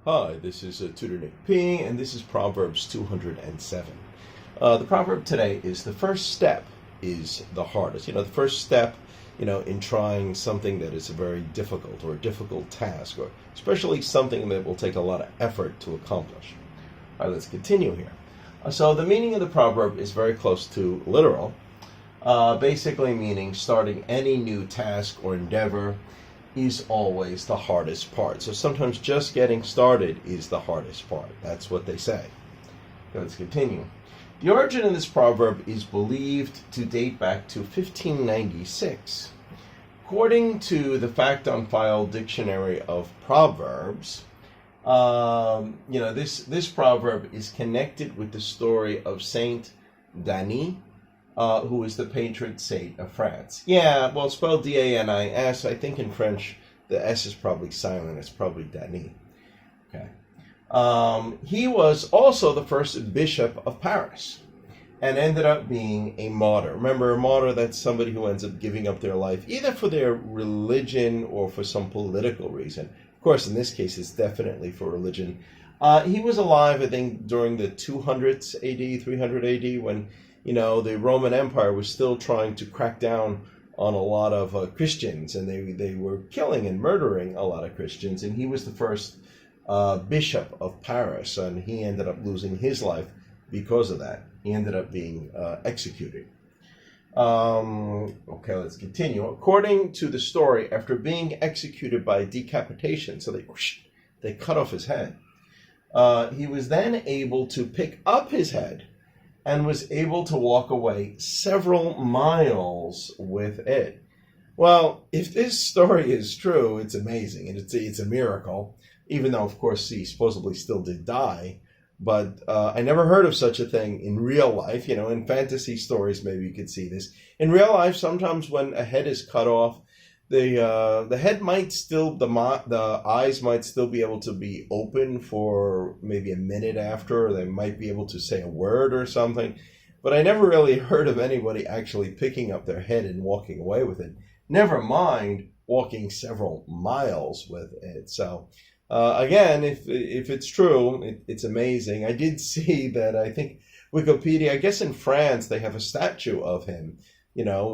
Hi, this is Tutor Nick P, and this is Proverbs 207. The proverb today is the first step is the hardest. The first step, in trying something that is a very difficult or a difficult task, or especially something that will take a lot of effort to accomplish. All right, let's continue here. So the meaning of the proverb is very close to literal, basically meaning starting any new task or endeavor is always the hardest part. So sometimes just getting started is the hardest part. That's what they say. Let's continue. The origin of this proverb is believed to date back to 1596. According to the Fact on File Dictionary of Proverbs, this proverb is connected with the story of Saint Denis, who is the patron saint of France. Yeah, well, spelled D-A-N-I-S. I think in French, the S is probably silent. It's probably Denis. Okay. He was also the first bishop of Paris and ended up being a martyr. Remember, a martyr, that's somebody who ends up giving up their life either for their religion or for some political reason. Of course, in this case, it's definitely for religion. He was alive, I think, during the 200s AD, 300 AD, when the Roman Empire was still trying to crack down on a lot of Christians, and they were killing and murdering a lot of Christians, and he was the first bishop of Paris, and he ended up losing his life because of that. He ended up being executed. Okay, let's continue. According to the story, after being executed by decapitation, so they cut off his head, he was then able to pick up his head and was able to walk away several miles with it. Well, if this story is true, it's amazing, and it's a miracle, even though, of course, he supposedly still did die. But I never heard of such a thing in real life. In fantasy stories, maybe you could see this. In real life, sometimes when a head is cut off, the head might still, the eyes might still be able to be open for maybe a minute after, or they might be able to say a word or something. But I never really heard of anybody actually picking up their head and walking away with it. Never mind walking several miles with it. So again, if it's true, it's amazing. I did see that, I think Wikipedia, I guess in France, they have a statue of him,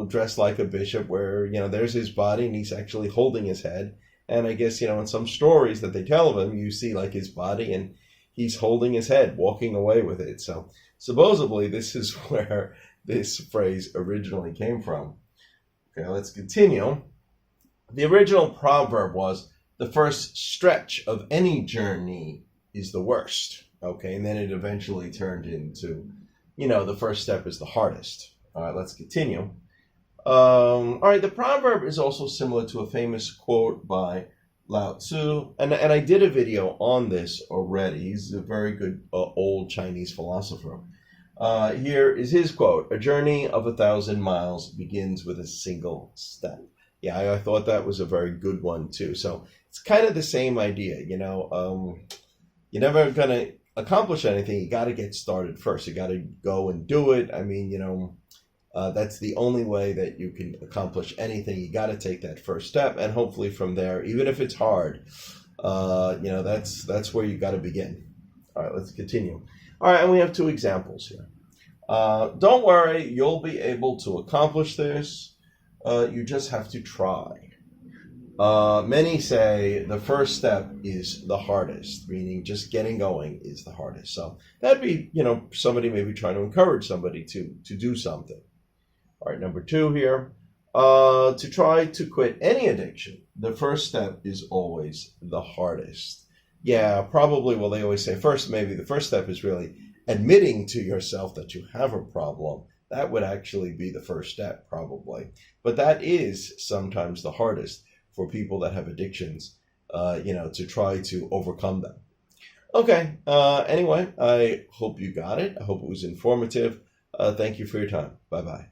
dressed like a bishop, where, there's his body and he's actually holding his head. And I guess, in some stories that they tell of him, you see like his body and he's holding his head, walking away with it. So supposedly this is where this phrase originally came from. Okay, let's continue. The original proverb was, the first stretch of any journey is the worst. Okay, and then it eventually turned into, the first step is the hardest. All right, let's continue. All right, the proverb is also similar to a famous quote by Lao Tzu, and I did a video on this already. He's a very good old Chinese philosopher. Here is his quote: "A journey of 1,000 miles begins with a single step." Yeah, I thought that was a very good one too. So it's kind of the same idea, you're never going to accomplish anything. You got to get started first. You got to go and do it. I mean, that's the only way that you can accomplish anything. You got to take that first step, and hopefully from there, even if it's hard, that's where you got to begin. All right, let's continue. All right, and we have two examples here. Don't worry, you'll be able to accomplish this. You just have to try. Many say the first step is the hardest, meaning just getting going is the hardest. So that'd be, somebody maybe trying to encourage somebody to do something. All right, number 2 here. To try to quit any addiction, the first step is always the hardest. Yeah, probably, well, they always say first, maybe the first step is really admitting to yourself that you have a problem. That would actually be the first step, probably. But that is sometimes the hardest for people that have addictions, to try to overcome them. Okay, anyway, I hope you got it. I hope it was informative. Thank you for your time. Bye-bye.